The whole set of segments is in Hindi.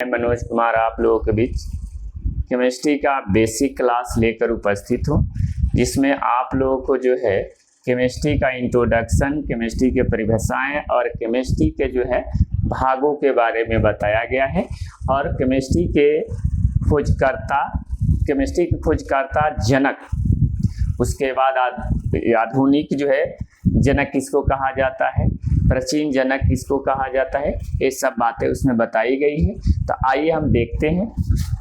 मैं मनोज कुमार आप लोगों के बीच केमिस्ट्री का बेसिक क्लास लेकर उपस्थित हूँ, जिसमें आप लोगों को जो है केमिस्ट्री का इंट्रोडक्शन, केमिस्ट्री के परिभाषाएं और केमिस्ट्री के जो है भागों के बारे में बताया गया है। और केमिस्ट्री के खोजकर्ता जनक, उसके बाद आधुनिक जो है जनक किसको कहा जाता है, प्राचीन जनक किसको कहा जाता है, ये सब बातें उसमें बताई गई है। तो आइए हम देखते हैं।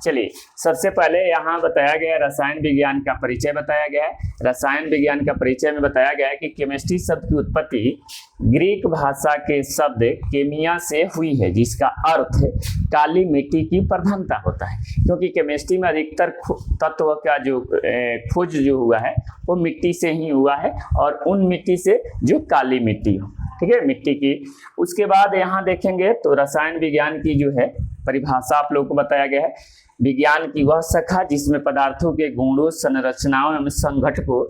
चलिए, सबसे पहले यहाँ बताया गया रसायन विज्ञान का परिचय बताया गया है। रसायन विज्ञान का परिचय में बताया गया है कि केमिस्ट्री शब्द की उत्पत्ति ग्रीक भाषा के शब्द केमिया से हुई है, जिसका अर्थ है काली मिट्टी की प्रधानता होता है। क्योंकि केमिस्ट्री में अधिकतर तत्व का जो खोज जो हुआ है वो मिट्टी से ही हुआ है, और उन मिट्टी से जो काली मिट्टी हो, ठीक है, मिट्टी की। उसके बाद यहाँ देखेंगे तो रसायन विज्ञान की जो है परिभाषा आप लोगों को बताया गया है। विज्ञान की वह शाखा जिसमें पदार्थों के गुणों, संरचनाओं एवं संघटकों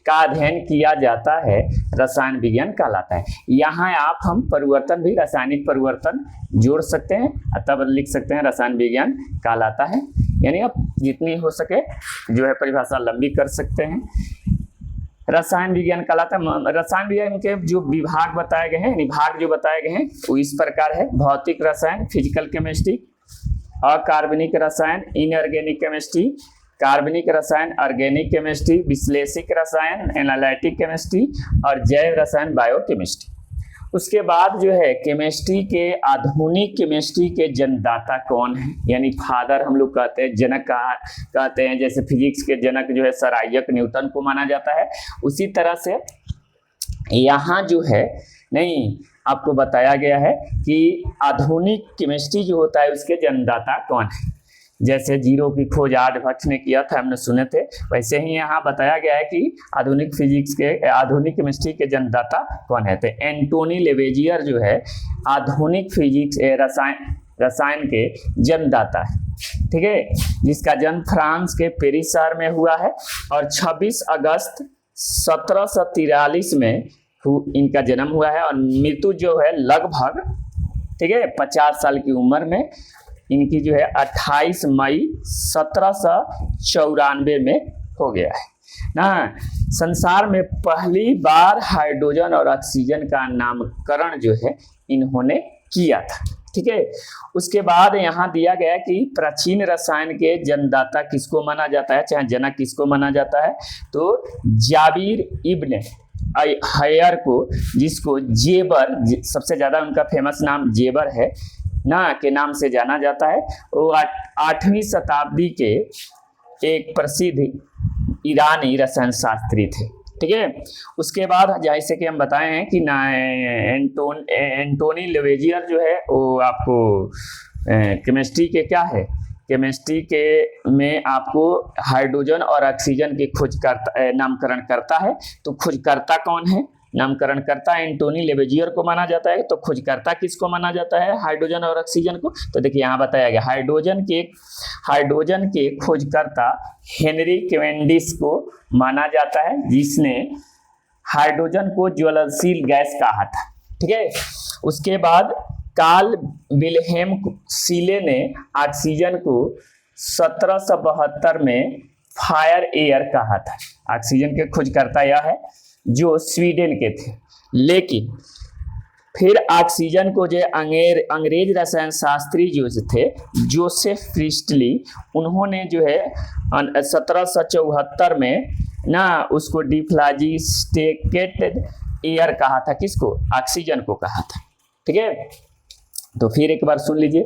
का अध्ययन किया जाता है, रसायन विज्ञान कहलाता है। यहाँ हम परिवर्तन भी, रासायनिक परिवर्तन जोड़ सकते हैं, तब लिख सकते हैं रसायन विज्ञान कहलाता है। यानी आप जितनी हो सके जो है परिभाषा लंबी कर सकते हैं। रसायन विज्ञान कहलाता है। रसायन विज्ञान के जो विभाग बताए गए हैं, विभाग जो बताए गए हैं वो इस प्रकार है: भौतिक रसायन, फिजिकल केमिस्ट्री, अकार्बनिक रसायन, इनऑर्गेनिक केमिस्ट्री, कार्बनिक रसायन, ऑर्गेनिक केमिस्ट्री, विश्लेषिक रसायन, एनालिटिक केमिस्ट्री, और जैव रसायन, बायोकेमिस्ट्री। उसके बाद जो है केमिस्ट्री के, आधुनिक केमिस्ट्री के जन्मदाता कौन है, यानी फादर हम लोग कहते हैं, जनक कहते हैं। जैसे फिजिक्स के जनक जो है सर आइजैक न्यूटन को माना जाता है, उसी तरह से यहाँ जो है आपको बताया गया है कि आधुनिक केमिस्ट्री जो होता है उसके जन्मदाता कौन है। जैसे जीरो की खोज आर्यभट्ट ने किया था, हमने सुने थे, वैसे ही यहाँ बताया गया है कि आधुनिक फिजिक्स के, आधुनिक केमिस्ट्री के जन्मदाता कौन है। तो एंटोनी लेवेजियर जो है आधुनिक फिजिक्स रसायन के जन्मदाता है, ठीक है, जिसका जन्म फ्रांस के पेरिस शहर में हुआ है, और 26 अगस्त 1743 में इनका जन्म हुआ है, और मृत्यु जो है लगभग, ठीक है, 50 साल की उम्र में इनकी जो है 28 मई 1794 में हो गया है ना। संसार में पहली बार हाइड्रोजन और ऑक्सीजन का नामकरण जो है इन्होंने किया था, ठीक है। उसके बाद यहाँ दिया गया कि प्राचीन रसायन के जन्मदाता किसको माना जाता है, चाहे जनक किसको माना जाता है, तो जाबिर इब्न हयर को, जिसको जेबर, सबसे ज्यादा उनका फेमस नाम जेबर है ना के नाम से जाना जाता है। वो 8वीं शताब्दी के एक प्रसिद्ध ईरानी रसायन शास्त्री थे, ठीक है। उसके बाद जैसे कि हम बताए हैं कि एंटोनी लेवेजियर जो है वो आपको केमिस्ट्री के क्या है, केमिस्ट्री के में आपको हाइड्रोजन और ऑक्सीजन की नामकरण करता है। तो खोजकर्ता कौन है, नामकरण करता एंटोनी लेवेजियर को माना जाता है। तो खोजकर्ता किसको माना जाता है, हाइड्रोजन और ऑक्सीजन को। तो देखिए यहाँ बताया गया हाइड्रोजन के खोजकर्ता हेनरी कैवेंडिश को माना जाता है, जिसने हाइड्रोजन को ज्वलनशील गैस कहा था, ठीक है। उसके बाद कार्ल विल्हेम सीले ने ऑक्सीजन को 1772 में फायर एयर कहा था। ऑक्सीजन के खोजकर्ता यह है जो स्वीडन के थे। लेकिन फिर ऑक्सीजन को जो अंग्रेज रसायन शास्त्री जो थे जोसेफ प्रिस्टली, उन्होंने जो है 1774 में उसको डिफ्लाजिस्टेटेड एयर कहा था। किसको, ऑक्सीजन को कहा था, ठीक है। तो फिर एक बार सुन लीजिए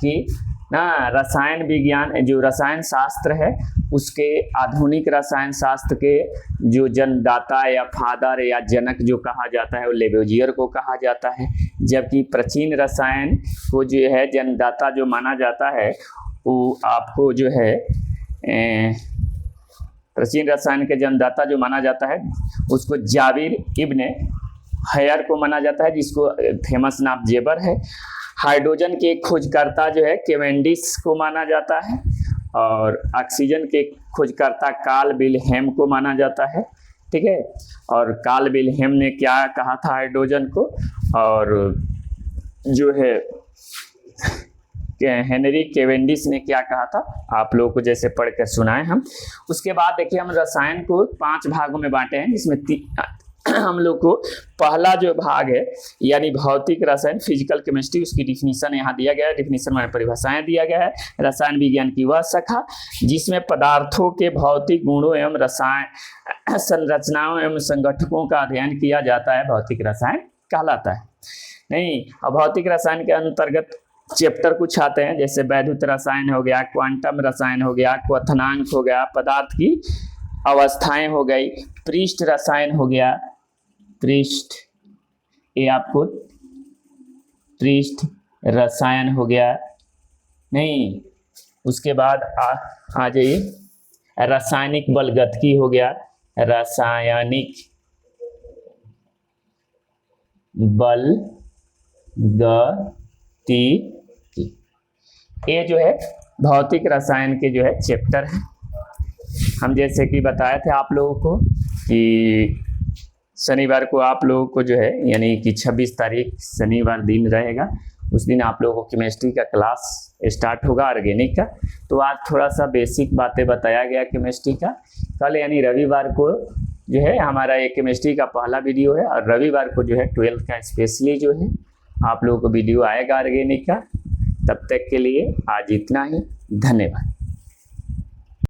कि रसायन विज्ञान जो रसायन शास्त्र है उसके, आधुनिक रसायन शास्त्र के जो जन्मदाता या फादर या जनक जो कहा जाता है वो लेवेजियर को कहा जाता है। जबकि प्राचीन रसायन को जो है जन्मदाता जो माना जाता है वो आपको जो है प्राचीन रसायन के जन्मदाता जो माना जाता है उसको जाबिर इब्न हयर को माना जाता है, जिसको फेमस नाम जेबर है। हाइड्रोजन के खोजकर्ता जो है कैवेंडिश को माना जाता है, और ऑक्सीजन के खोजकर्ता कार्ल विल्हेम को माना जाता है, ठीक है। और कार्ल विल्हेम ने क्या कहा था हाइड्रोजन को, और जो है हेनरी केवेंडिश ने क्या कहा था, आप लोगों को जैसे पढ़कर सुनाए हम। उसके बाद देखिए हम रसायन को 5 भागों में बांटे हैं, जिसमें हम लोग को पहला जो भाग है यानी भौतिक रसायन, फिजिकल केमिस्ट्री, उसकी डिफिनीशन यहाँ दिया गया है। डिफिनीशन में परिभाषाएं दिया गया है। रसायन विज्ञान की वह शाखा जिसमें पदार्थों के भौतिक गुणों एवं रसायन संरचनाओं एवं संगठकों का अध्ययन किया जाता है, भौतिक रसायन कहलाता है। नहीं, अब भौतिक रसायन के अंतर्गत चैप्टर कुछ आते हैं, जैसे वैद्युत रसायन हो गया, क्वांटम रसायन हो गया, क्वथनांक हो गया, पदार्थ की अवस्थाएं हो गई, पृष्ठ रसायन हो गया, पृष्ठ, ये आपको पृष्ठ रसायन हो गया। नहीं, उसके बाद आ जाइए रासायनिक बलगतिकी हो गया, रासायनिक बलगतिकी, ये जो है भौतिक रसायन के जो है चैप्टर है। हम जैसे कि बताए थे आप लोगों को कि शनिवार को आप लोगों को जो है यानी कि 26 तारीख शनिवार दिन रहेगा, उस दिन आप लोगों को केमिस्ट्री का क्लास स्टार्ट होगा ऑर्गेनिक का। तो आज थोड़ा सा बेसिक बातें बताया गया केमिस्ट्री का। कल यानी रविवार को जो है हमारा ये केमिस्ट्री का पहला वीडियो है, और रविवार को जो है 12th का स्पेशली जो है आप लोगों को वीडियो आएगा ऑर्गेनिक का। तब तक के लिए आज इतना ही, धन्यवाद।